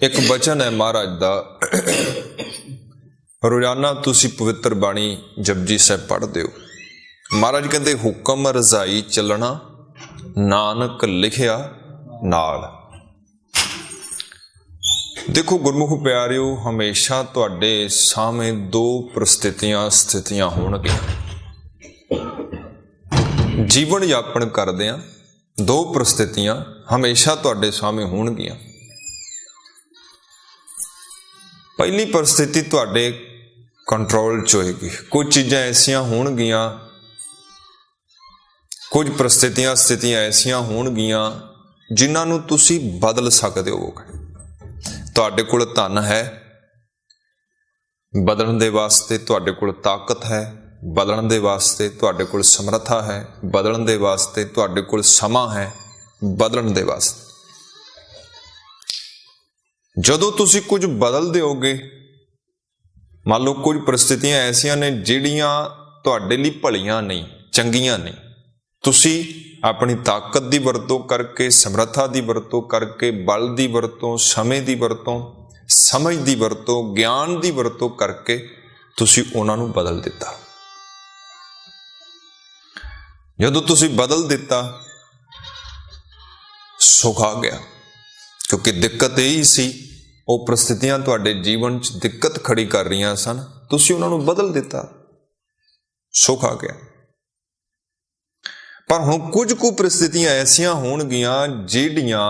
एक बचन है महाराज दा, रोजाना तुसी पवित्र बाणी जपजी साहिब पढ़ते हो। महाराज कहते हुक्म रजाई चलना, नानक लिखिया नाल। देखो गुरमुख प्यारिओ, हमेशा तुहाडे सामने दो परिस्थितियां स्थितियां होणगियां। जीवन यापन करदिआं दो परिस्थितियां हमेशा तुहाडे सामने होणगियां। पहली परिस्थिति तुहाडे कंट्रोल च होएगी। कुछ चीज़ां ऐसियां होणगियां, कुछ परिस्थितियां स्थितियां ऐसियां होणगियां जिन्हां नूं तुसीं बदल सकदे होवोगे। तुहाडे कोल धन है, बदलण दे वास्ते तुहाडे कोल ताकत है, बदलण दे वास्ते तुहाडे कोल समर्था है, बदलण दे वास्ते तुहाडे कोल समा है, बदलण दे वास्ते। जदों तुसीं कुछ बदल दिओगे, मान लो कुछ परिस्थितियां ऐसियां ने जिहड़ियां तुहाडे लई भलियां नहीं, चंगियां नहीं, तुसीं अपनी ताकत की वरतों करके, समर्था की वरतों करके, बल की वरतों, समय की वरतों, समझ की वरतों, ज्ञान की वरतों करके तुसीं उन्हां नूं बदल दिता। जदों तुसीं बदल दिता, सुख आ गया, क्योंकि दिक्कत यही सी, वो परिस्थितियां तुहाडे जीवन च दिक्कत खड़ी कर रही सन, तुसीं उन्हां नूं बदल दिता, सुख आ गया। पर हुण कुछ कु परिस्थितियां ऐसियां होणगियां जिहड़ियां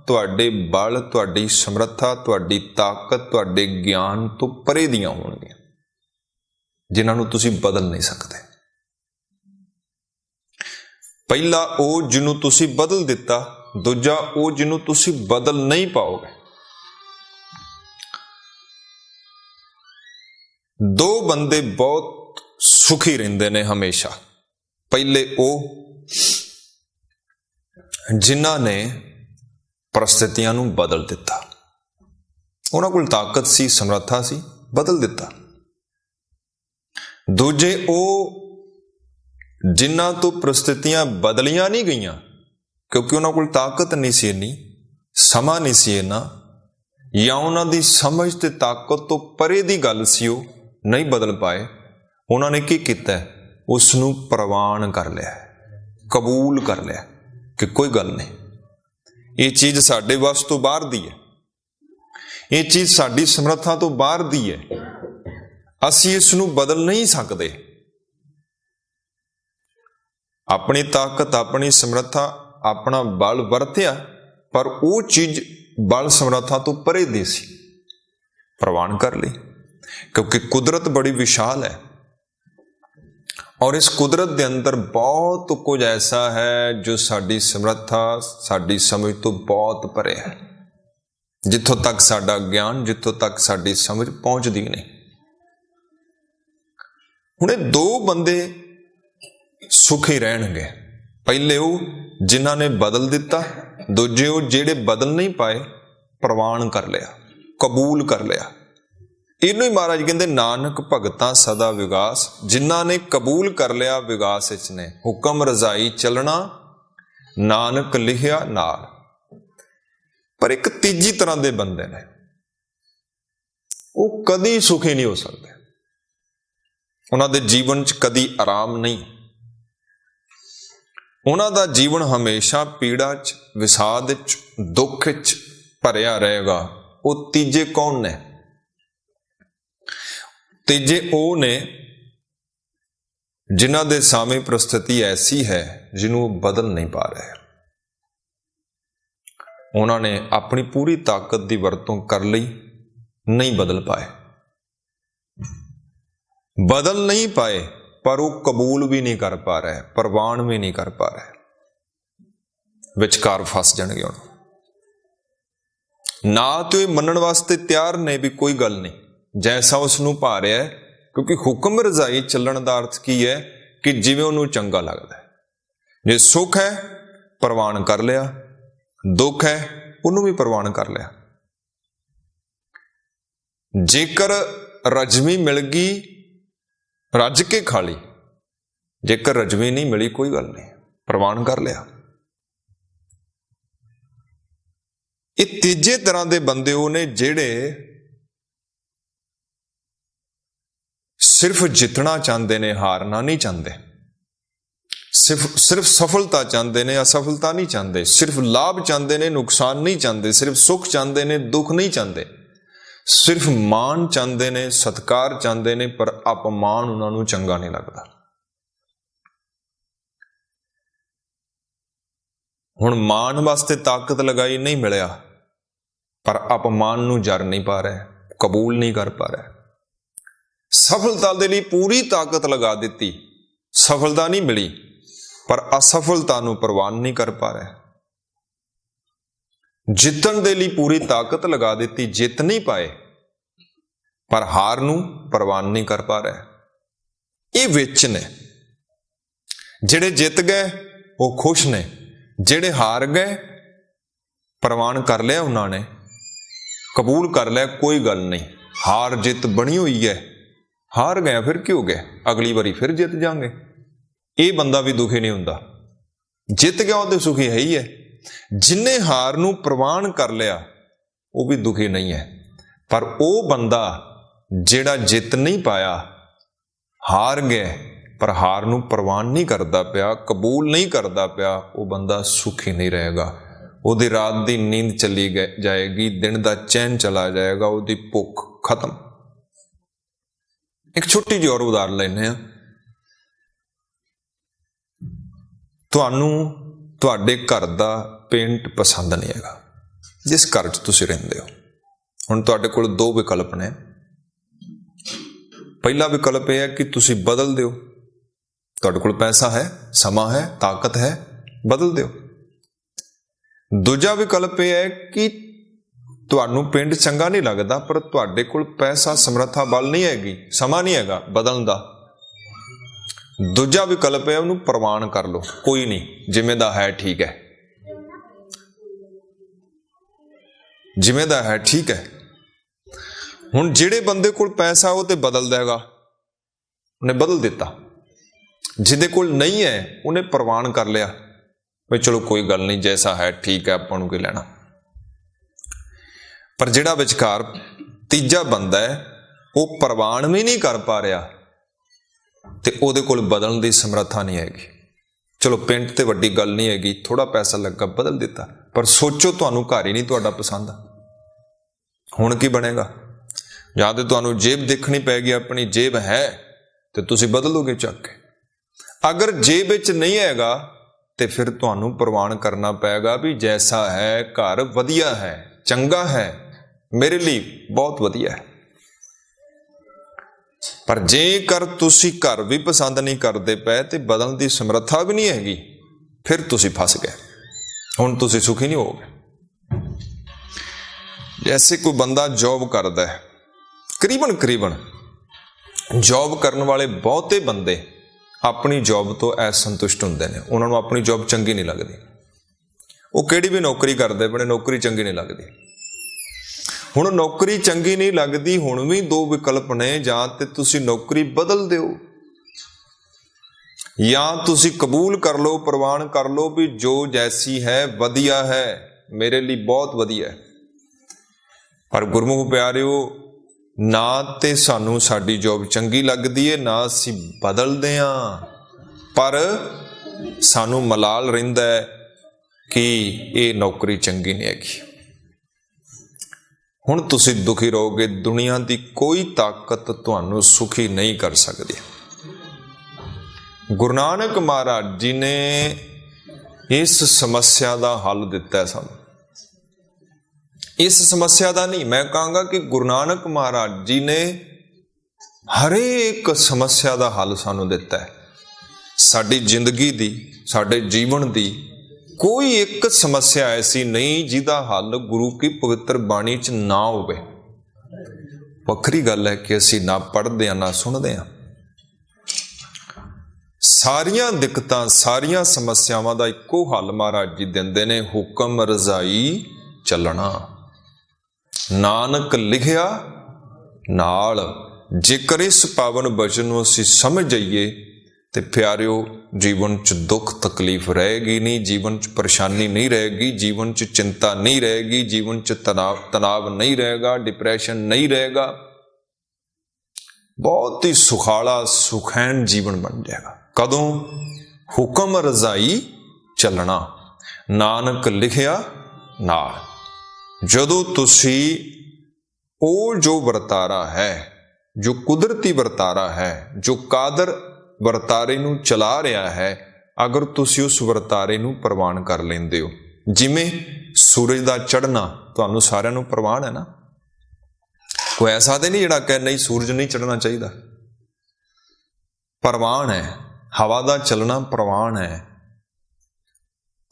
तुहाडे बल, तुहाडी समर्था, तुहाडी ताकत, तुहाडे ज्ञान तो परे दियां होणगियां, जिन्हां नूं तुसीं बदल नहीं सकदे। पहला वो जिन्हों तुसीं बदल दिता, दूजा वो जिन्हों तुसीं बदल नहीं पाओगे। दो बंदे बहुत सुखी रहिंदे ने हमेशा। पहले वो जिन्हां ने परिस्थितियां नूं बदल दिता, उन्हां कोल ताकत सी, समर्था सी, बदल दिता। दूजे वो जिन्हां तो परिस्थितियां बदलियां नहीं गईयां, क्योंकि उन्हां कोल ताकत नहीं सी इन्नी, समा नहीं सी इन्ना, या उन्हां दी समझ ते ताकत तो परे दी गल सी, वो नहीं बदल पाए। उन्होंने की किया, उसनूं प्रवान कर लिया, कबूल कर लिया कि कोई गल नहीं, ये चीज़ साडे वस तो बाहर दी है, ये चीज़ साडी समर्था तो बाहर दी है, असीं इसनूं बदल नहीं सकते। अपनी ताकत, अपनी समर्था, अपना बल वरत्या, पर वो चीज़ बल समर्था तो परे दी सी, प्रवान कर ली। क्योंकि कुदरत बड़ी विशाल है, और इस कुदरत के अंदर बहुत कुछ ऐसा है जो साडी समर्था, साडी समझ तो बहुत परे है, जिथों तक साडा ज्ञान, जिथों तक साडी समझ पहुंचती नहीं। हुणे दो बंदे सुखी रहणगे। पहले वो जिन्हां ने बदल दिता, दूजे वो जिहड़े बदल नहीं पाए, प्रवान कर लिया, कबूल कर लिया। इनू ही महाराज कहते नानक भगतां सदा विगास, जिन्हां ने कबूल कर लिया विगास इच ने। हुक्म रजाई चलना, नानक लिखिया नाल। पर एक तीजी तरह के बंदे ने, वो कदी सुखी नहीं हो सकते, उन्हां दे जीवन च कदी आराम नहीं, उन्हां दा जीवन हमेशा पीड़ा च, विसाद च, दुख च भरिया रहेगा। वो तीजे कौन ने? तीजे वो ने जिन्हां दे सामने परिस्थिति ऐसी है जिन्हों बदल नहीं पा रहे। उन्होंने अपनी पूरी ताकत की वरतों कर ली, नहीं बदल पाए, बदल नहीं पाए, पर वो कबूल भी नहीं कर पा रहे, प्रवान भी नहीं कर पा रहे, विचकार फस जाणगे। हुण ना तो ये मनण वास्ते तैयार ने भी कोई गल नहीं, जैसा उसनूं पा रहा है, क्योंकि हुक्म रजाई चलण दा अर्थ की है कि जिवें उन्होंने चंगा लगता है। जे सुख है प्रवान कर लिया, दुख है उन्होंने भी प्रवान कर लिया। जेकर रजमी मिल गई रज के खा ली, जेकर रजमी नहीं मिली कोई गल नहीं, प्रवान कर लिया। ਇਹ ਤੀਜੇ ਤਰ੍ਹਾਂ ਦੇ ਬੰਦੇ ਉਹ ਨੇ ਜਿਹੜੇ ਸਿਰਫ ਜਿੱਤਣਾ ਚਾਹੁੰਦੇ ਨੇ, ਹਾਰਨਾ ਨਹੀਂ ਚਾਹੁੰਦੇ। ਸਿਰਫ ਸਫਲਤਾ ਚਾਹੁੰਦੇ ਨੇ, ਅਸਫਲਤਾ ਨਹੀਂ ਚਾਹੁੰਦੇ। ਸਿਰਫ ਲਾਭ ਚਾਹੁੰਦੇ ਨੇ, ਨੁਕਸਾਨ ਨਹੀਂ ਚਾਹੁੰਦੇ। ਸਿਰਫ ਸੁੱਖ ਚਾਹੁੰਦੇ ਨੇ, ਦੁੱਖ ਨਹੀਂ ਚਾਹੁੰਦੇ। ਸਿਰਫ ਮਾਣ ਚਾਹੁੰਦੇ ਨੇ, ਸਤਿਕਾਰ ਚਾਹੁੰਦੇ ਨੇ, ਪਰ ਅਪਮਾਨ ਉਹਨਾਂ ਨੂੰ ਚੰਗਾ ਨਹੀਂ ਲੱਗਦਾ। ਹੁਣ ਮਾਣ ਵਾਸਤੇ ਤਾਕਤ ਲਗਾਈ, ਨਹੀਂ ਮਿਲਿਆ, ਪਰ ਅਪਮਾਨ ਨੂੰ ਜਰ ਨਹੀਂ ਪਾ ਰਿਹਾ, ਕਬੂਲ ਨਹੀਂ ਕਰ ਪਾ ਰਿਹਾ। ਸਫਲਤਾ ਦੇ ਲਈ ਪੂਰੀ ਤਾਕਤ ਲਗਾ ਦਿੱਤੀ, ਸਫਲਤਾ ਨਹੀਂ ਮਿਲੀ, ਪਰ ਅਸਫਲਤਾ ਨੂੰ ਪ੍ਰਵਾਨ ਨਹੀਂ ਕਰ ਪਾ ਰਿਹਾ। ਜਿੱਤਣ ਦੇ ਲਈ ਪੂਰੀ ਤਾਕਤ ਲਗਾ ਦਿੱਤੀ, ਜਿੱਤ ਨਹੀਂ ਪਾਏ, ਪਰ ਹਾਰ ਨੂੰ ਪ੍ਰਵਾਨ ਨਹੀਂ ਕਰ ਪਾ ਰਿਹਾ। ਇਹ ਵਿੱਚ ਨੇ। ਜਿਹੜੇ ਜਿੱਤ ਗਏ ਉਹ ਖੁਸ਼ ਨੇ, ਜਿਹੜੇ ਹਾਰ ਗਏ ਪ੍ਰਵਾਨ ਕਰ ਲਿਆ ਉਹਨਾਂ ਨੇ, ਕਬੂਲ ਕਰ ਲਿਆ, ਕੋਈ ਗੱਲ ਨਹੀਂ, ਹਾਰ ਜਿੱਤ ਬਣੀ ਹੋਈ ਹੈ, ਹਾਰ ਗਏ ਫਿਰ ਕੀ ਹੋ ਗਿਆ, ਅਗਲੀ ਵਾਰੀ ਫਿਰ ਜਿੱਤ ਜਾਵਾਂਗੇ। ਇਹ ਬੰਦਾ ਵੀ ਦੁਖੀ ਨਹੀਂ ਹੁੰਦਾ। ਜਿੱਤ ਗਿਆ ਉਹ ਤੇ ਸੁਖੀ ਹੈ ਹੀ ਹੈ। ਜਿਨੇ ਹਾਰ ਨੂੰ ਪ੍ਰਵਾਨ ਕਰ ਲਿਆ ਉਹ ਵੀ ਦੁਖੀ ਨਹੀਂ ਹੈ। ਪਰ ਉਹ ਬੰਦਾ ਜਿਹੜਾ ਜਿੱਤ ਨਹੀਂ ਪਾਇਆ, ਹਾਰ ਗਿਆ, ਪਰ ਹਾਰ ਨੂੰ ਪ੍ਰਵਾਨ ਨਹੀਂ ਕਰਦਾ ਪਿਆ, ਕਬੂਲ ਨਹੀਂ ਕਰਦਾ ਪਿਆ, ਉਹ ਬੰਦਾ ਸੁਖੀ ਨਹੀਂ ਰਹੇਗਾ। ਉਹਦੀ ਰਾਤ ਦੀ ਨੀਂਦ ਚਲੀ ਜਾਏਗੀ, ਦਿਨ ਦਾ ਚੈਨ ਚਲਾ ਜਾਏਗਾ, ਉਹਦੀ ਭੁੱਖ ਖਤਮ। ਇੱਕ ਛੋਟੀ ਜਿਹੀ ਹੋਰ ਉਦਾਹਰਨ ਲੈਂਦੇ ਹਾਂ। ਤੁਹਾਨੂੰ ਤੁਹਾਡੇ ਘਰ ਦਾ ਪੇਂਟ ਪਸੰਦ ਨਹੀਂ ਹੈਗਾ, ਜਿਸ ਘਰ 'ਚ ਤੁਸੀਂ ਰਹਿੰਦੇ ਹੋ। ਹੁਣ ਤੁਹਾਡੇ ਕੋਲ ਦੋ ਵਿਕਲਪ ਨੇ। ਪਹਿਲਾ ਵਿਕਲਪ ਇਹ ਹੈ ਕਿ ਤੁਸੀਂ ਬਦਲ ਦਿਓ, ਤੁਹਾਡੇ ਕੋਲ ਪੈਸਾ ਹੈ, ਸਮਾਂ ਹੈ, ਤਾਕਤ ਹੈ, ਬਦਲ ਦਿਓ। ਦੂਜਾ ਵਿਕਲਪ ਇਹ ਹੈ ਕਿ ਤੁਹਾਨੂੰ ਪਿੰਡ ਚੰਗਾ ਨਹੀਂ ਲੱਗਦਾ, ਪਰ ਤੁਹਾਡੇ ਕੋਲ ਪੈਸਾ, ਸਮਰੱਥਾ, ਬਲ ਨਹੀਂ ਹੈਗੀ, ਸਮਾਂ ਨਹੀਂ ਹੈਗਾ ਬਦਲਣ ਦਾ। ਦੂਜਾ ਵਿਕਲਪ ਹੈ ਉਹਨੂੰ ਪ੍ਰਵਾਨ ਕਰ ਲਓ, ਕੋਈ ਨਹੀਂ, ਜਿਵੇਂ ਦਾ ਹੈ ਠੀਕ ਹੈ, ਜਿਵੇਂ ਦਾ ਹੈ ਠੀਕ ਹੈ। ਹੁਣ ਜਿਹੜੇ ਬੰਦੇ ਕੋਲ ਪੈਸਾ ਉਹ ਤੇ ਬਦਲ ਦੇਗਾ, ਉਹਨੇ ਬਦਲ ਦਿੱਤਾ। ਜਿਹਦੇ ਕੋਲ ਨਹੀਂ ਹੈ ਉਹਨੇ ਪ੍ਰਵਾਨ ਕਰ ਲਿਆ ਵੀ ਚਲੋ ਕੋਈ ਗੱਲ ਨਹੀਂ, ਜੈਸਾ ਹੈ ਠੀਕ ਹੈ, ਆਪਾਂ ਨੂੰ ਕੀ ਲੈਣਾ। ਪਰ ਜਿਹੜਾ ਵਿਚਕਾਰ ਤੀਜਾ ਬੰਦਾ ਹੈ ਉਹ ਪ੍ਰਵਾਨ ਵੀ ਨਹੀਂ ਕਰ ਪਾ ਰਿਹਾ ਤੇ ਉਹਦੇ ਕੋਲ ਬਦਲਣ ਦੀ ਸਮਰੱਥਾ ਨਹੀਂ ਹੈਗੀ। ਚਲੋ ਪਿੰਡ ਤੇ ਵੱਡੀ ਗੱਲ ਨਹੀਂ ਹੈਗੀ, ਥੋੜਾ ਪੈਸਾ ਲੱਗਾ, ਬਦਲ ਦਿੱਤਾ, ਪਰ ਸੋਚੋ ਤੁਹਾਨੂੰ ਘਰ ਹੀ ਨਹੀਂ ਤੁਹਾਡਾ ਪਸੰਦ, ਹੁਣ ਕੀ ਬਣੇਗਾ? ਜਾਂ ਤੇ ਤੁਹਾਨੂੰ ਜੇਬ ਦੇਖਣੀ ਪੈਗੀ, ਆਪਣੀ ਜੇਬ ਹੈ ਤੇ ਤੁਸੀਂ ਬਦਲੋਗੇ ਚੱਕ ਕੇ। ਅਗਰ ਜੇਬ ਵਿੱਚ ਨਹੀਂ ਹੈਗਾ ਤੇ ਫਿਰ ਤੁਹਾਨੂੰ ਪ੍ਰਵਾਨ ਕਰਨਾ ਪਏਗਾ ਵੀ ਜੈਸਾ ਹੈ ਘਰ ਵਧੀਆ ਹੈ, ਚੰਗਾ ਹੈ, ਮੇਰੇ ਲਈ ਬਹੁਤ ਵਧੀਆ ਹੈ। ਪਰ ਜੇਕਰ ਤੁਸੀਂ ਘਰ ਵੀ ਪਸੰਦ ਨਹੀਂ ਕਰਦੇ ਪਏ ਤੇ ਬਦਲਣ ਦੀ ਸਮਰੱਥਾ ਵੀ ਨਹੀਂ ਹੈਗੀ, ਫਿਰ ਤੁਸੀਂ ਫਸ ਗਏ, ਹੁਣ ਤੁਸੀਂ ਸੁਖੀ ਨਹੀਂ ਹੋਗੇ। ਜੈਸੇ ਕੋਈ ਬੰਦਾ ਜੌਬ ਕਰਦਾ ਹੈ, ਕਰੀਬਨ ਜੌਬ ਕਰਨ ਵਾਲੇ ਬਹੁਤੇ ਬੰਦੇ ਆਪਣੀ ਜੌਬ ਤੋਂ ਅਸੰਤੁਸ਼ਟ ਹੁੰਦੇ ਨੇ, ਉਹਨਾਂ ਨੂੰ ਆਪਣੀ ਜੌਬ ਚੰਗੀ ਨਹੀਂ ਲੱਗਦੀ। ਉਹ ਕਿਹੜੀ ਵੀ ਨੌਕਰੀ ਕਰਦੇ ਪਏ, ਨੌਕਰੀ ਚੰਗੀ ਨਹੀਂ ਲੱਗਦੀ। ਹੁਣ ਨੌਕਰੀ ਚੰਗੀ ਨਹੀਂ ਲੱਗਦੀ, ਹੁਣ ਵੀ ਦੋ ਵਿਕਲਪ ਨੇ, ਜਾਂ ਤੇ ਤੁਸੀਂ ਨੌਕਰੀ ਬਦਲ ਦਿਓ ਜਾਂ ਤੁਸੀਂ ਕਬੂਲ ਕਰ ਲਓ, ਪ੍ਰਵਾਨ ਕਰ ਲਓ ਵੀ ਜੋ ਜੈਸੀ ਹੈ ਵਧੀਆ ਹੈ, ਮੇਰੇ ਲਈ ਬਹੁਤ ਵਧੀਆ ਹੈ। ਪਰ ਗੁਰਮੁਖ ਪਿਆਰਿਓ, ਨਾ ਤੇ ਸਾਨੂੰ ਸਾਡੀ ਜੌਬ ਚੰਗੀ ਲੱਗਦੀ ਹੈ, ਨਾ ਅਸੀਂ ਬਦਲਦੇ ਹਾਂ, ਪਰ ਸਾਨੂੰ ਮਲਾਲ ਰਹਿੰਦਾ ਹੈ ਕਿ ਇਹ ਨੌਕਰੀ ਚੰਗੀ ਨਹੀਂ ਹੈਗੀ। ਹੁਣ ਤੁਸੀਂ ਦੁਖੀ ਰਹੋਗੇ, ਦੁਨੀਆ ਦੀ ਕੋਈ ਤਾਕਤ ਤੁਹਾਨੂੰ ਸੁਖੀ ਨਹੀਂ ਕਰ ਸਕਦੀ। ਗੁਰੂ ਨਾਨਕ ਮਹਾਰਾਜ ਜੀ ਨੇ ਇਸ ਸਮੱਸਿਆ ਦਾ ਹੱਲ ਦਿੱਤਾ ਸਾਨੂੰ। ਇਸ ਸਮੱਸਿਆ ਦਾ ਨਹੀਂ, ਮੈਂ ਕਹਾਂਗਾ ਕਿ ਗੁਰੂ ਨਾਨਕ ਮਹਾਰਾਜ ਜੀ ਨੇ ਹਰੇਕ ਸਮੱਸਿਆ ਦਾ ਹੱਲ ਸਾਨੂੰ ਦਿੱਤਾ ਹੈ। ਸਾਡੀ ਜ਼ਿੰਦਗੀ ਦੀ, ਸਾਡੇ ਜੀਵਨ ਦੀ ਕੋਈ ਇੱਕ ਸਮੱਸਿਆ ਐਸੀ ਨਹੀਂ ਜਿਹਦਾ ਹੱਲ ਗੁਰੂ ਕੀ ਪਵਿੱਤਰ ਬਾਣੀ 'ਚ ਨਾ ਹੋਵੇ। ਵੱਖਰੀ ਗੱਲ ਹੈ ਕਿ ਅਸੀਂ ਨਾ ਪੜ੍ਹਦੇ ਹਾਂ, ਨਾ ਸੁਣਦੇ ਹਾਂ। ਸਾਰੀਆਂ ਦਿੱਕਤਾਂ, ਸਾਰੀਆਂ ਸਮੱਸਿਆਵਾਂ ਦਾ ਇੱਕੋ ਹੱਲ ਮਹਾਰਾਜ ਜੀ ਦਿੰਦੇ ਨੇ, ਹੁਕਮ ਰਜ਼ਾਈ ਚੱਲਣਾ। ਨਾਨਕ ਲਿਖਿਆ ਨਾਲ। ਜੇਕਰ ਇਸ ਪਾਵਨ ਬਚਨ ਨੂੰ ਅਸੀਂ ਸਮਝ ਜਾਈਏ ਤੇ ਪਿਆਰਿਓ, ਜੀਵਨ 'ਚ ਦੁੱਖ ਤਕਲੀਫ ਰਹੇਗੀ ਨਹੀਂ, ਜੀਵਨ 'ਚ ਪਰੇਸ਼ਾਨੀ ਨਹੀਂ ਰਹੇਗੀ, ਜੀਵਨ 'ਚ ਚਿੰਤਾ ਨਹੀਂ ਰਹੇਗੀ, ਜੀਵਨ 'ਚ ਤਣਾਵ ਨਹੀਂ ਰਹੇਗਾ, ਡਿਪਰੈਸ਼ਨ ਨਹੀਂ ਰਹੇਗਾ। ਬਹੁਤ ਹੀ ਸੁਖਾਲਾ ਸੁਖੈਨ ਜੀਵਨ ਬਣ ਜਾਏਗਾ। ਕਦੋਂ? ਹੁਕਮ ਰਜ਼ਾਈ ਚੱਲਣਾ, ਨਾਨਕ ਲਿਖਿਆ ਨਾਲ। ਜਦੋਂ ਤੁਸੀਂ ਉਹ ਜੋ ਵਰਤਾਰਾ ਹੈ, ਜੋ ਕੁਦਰਤੀ ਵਰਤਾਰਾ ਹੈ, ਜੋ ਕਾਦਰ ਵਰਤਾਰੇ ਨੂੰ ਚਲਾ ਰਿਹਾ ਹੈ, ਅਗਰ ਤੁਸੀਂ ਉਸ ਵਰਤਾਰੇ ਨੂੰ ਪ੍ਰਵਾਨ ਕਰ ਲੈਂਦੇ ਹੋ, ਜਿਵੇਂ ਸੂਰਜ ਦਾ ਚੜ੍ਹਨਾ ਤੁਹਾਨੂੰ ਸਾਰਿਆਂ ਨੂੰ ਪ੍ਰਵਾਨ ਹੈ ਨਾ। ਕੋਈ ਐਸਾ ਤਾਂ ਨਹੀਂ ਜਿਹੜਾ ਕਹੇ ਨਹੀਂ ਸੂਰਜ ਨਹੀਂ ਚੜ੍ਹਨਾ ਚਾਹੀਦਾ, ਪ੍ਰਵਾਨ ਹੈ। ਹਵਾ ਦਾ ਚੱਲਣਾ ਪ੍ਰਵਾਨ ਹੈ।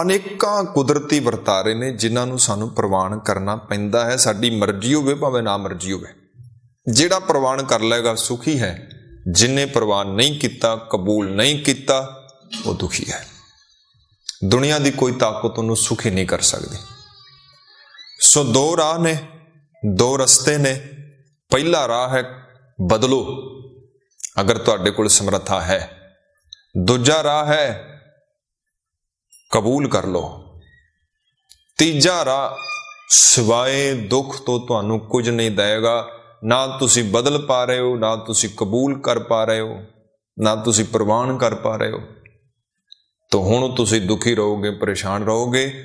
ਅਨੇਕਾਂ ਕੁਦਰਤੀ ਵਰਤਾਰੇ ਨੇ ਜਿਨ੍ਹਾਂ ਨੂੰ ਸਾਨੂੰ ਪ੍ਰਵਾਨ ਕਰਨਾ ਪੈਂਦਾ ਹੈ। ਸਾਡੀ ਮਰਜ਼ੀ ਹੋਵੇ ਭਾਵੇਂ ਨਾ ਮਰਜ਼ੀ ਹੋਵੇ। ਜਿਹੜਾ ਪ੍ਰਵਾਨ ਕਰ ਲਏਗਾ ਸੁਖੀ ਹੈ, ਜਿਹਨੇ ਪ੍ਰਵਾਨ ਨਹੀਂ ਕੀਤਾ, ਕਬੂਲ ਨਹੀਂ ਕੀਤਾ, ਉਹ ਦੁਖੀ ਹੈ। ਦੁਨੀਆ ਦੀ ਕੋਈ ਤਾਕਤ ਉਹਨੂੰ ਸੁਖੀ ਨਹੀਂ ਕਰ ਸਕਦੀ। ਸੋ ਦੋ ਰਾਹ ਨੇ, ਦੋ ਰਸਤੇ ਨੇ। ਪਹਿਲਾ ਰਾਹ ਹੈ ਬਦਲੋ, ਅਗਰ ਤੁਹਾਡੇ ਕੋਲ ਸਮਰੱਥਾ ਹੈ। ਦੂਜਾ ਰਾਹ ਹੈ ਕਬੂਲ ਕਰ ਲਓ। ਤੀਜਾ ਰਾਹ ਸਿਵਾਏ ਦੁੱਖ ਤੋਂ ਤੁਹਾਨੂੰ ਕੁਝ ਨਹੀਂ ਦੇਗਾ। ਨਾ ਤੁਸੀਂ ਬਦਲ ਪਾ ਰਹੇ ਹੋ, ਨਾ ਤੁਸੀਂ ਕਬੂਲ ਕਰ ਪਾ ਰਹੇ ਹੋ, ਨਾ ਤੁਸੀਂ ਪ੍ਰਵਾਨ ਕਰ ਪਾ ਰਹੇ ਹੋ। ਤਾਂ ਹੁਣ ਤੁਸੀਂ ਦੁਖੀ ਰਹੋਗੇ, ਪਰੇਸ਼ਾਨ ਰਹੋਗੇ।